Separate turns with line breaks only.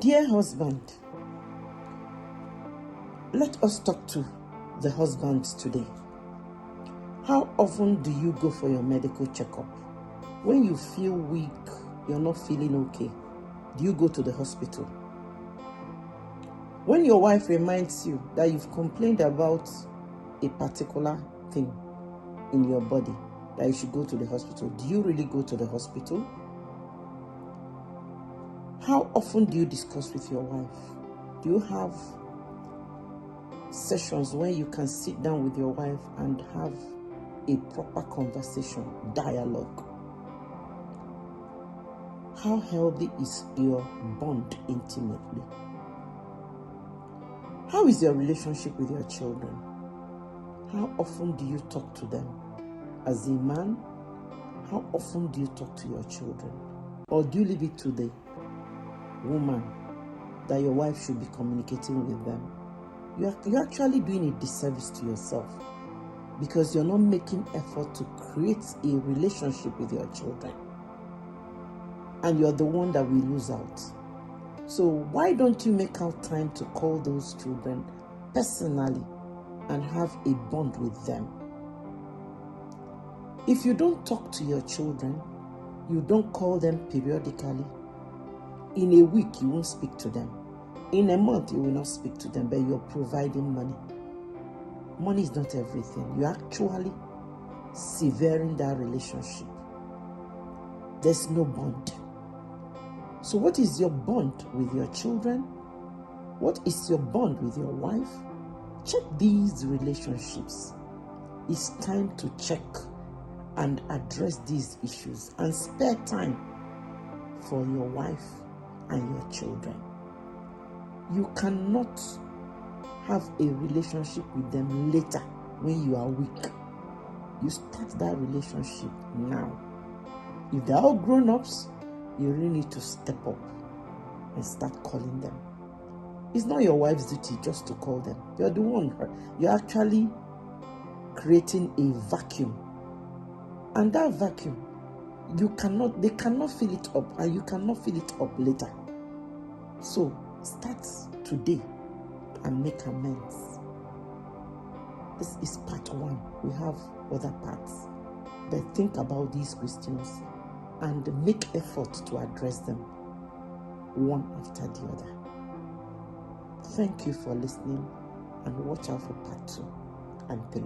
Dear husband, let us talk to the husbands today. How often do you go for your medical checkup? When you feel weak, you're not feeling okay, do you go to the hospital? When your wife reminds you that you've complained about a particular thing in your body, that you should go to the hospital, do you really go to the hospital? How often do you discuss with your wife? Do you have sessions where you can sit down with your wife and have a proper conversation, dialogue? How healthy is your bond intimately? How is your relationship with your children? How often do you talk to them? As a man, how often do you talk to your children? Or do you leave it to the woman that your wife should be communicating with them? You're actually doing a disservice to yourself, because you're not making effort to create a relationship with your children. And you're the one that will lose out. So why don't you make out time to call those children personally and have a bond with them? If you don't talk to your children, you don't call them periodically, in a week you won't speak to them. In a month you will not speak to them, but you're providing money. Money is not everything. You're actually severing that relationship. There's no bond. So what is your bond with your children? What is your bond with your wife? Check these relationships. It's time to check and address these issues and spare time for your wife and your children. You cannot have a relationship with them later when you are weak. You start that relationship now. If they're all grown-ups, you really need to step up and start calling them. It's not your wife's duty just to call them. You're the one. You're actually creating a vacuum. And that vacuum, they cannot fill it up, and you cannot fill it up later. So start today and make amends. This is part 1. We have other parts. But think about these questions and make effort to address them one after the other. Thank you for listening, and watch out for part 2 and 3.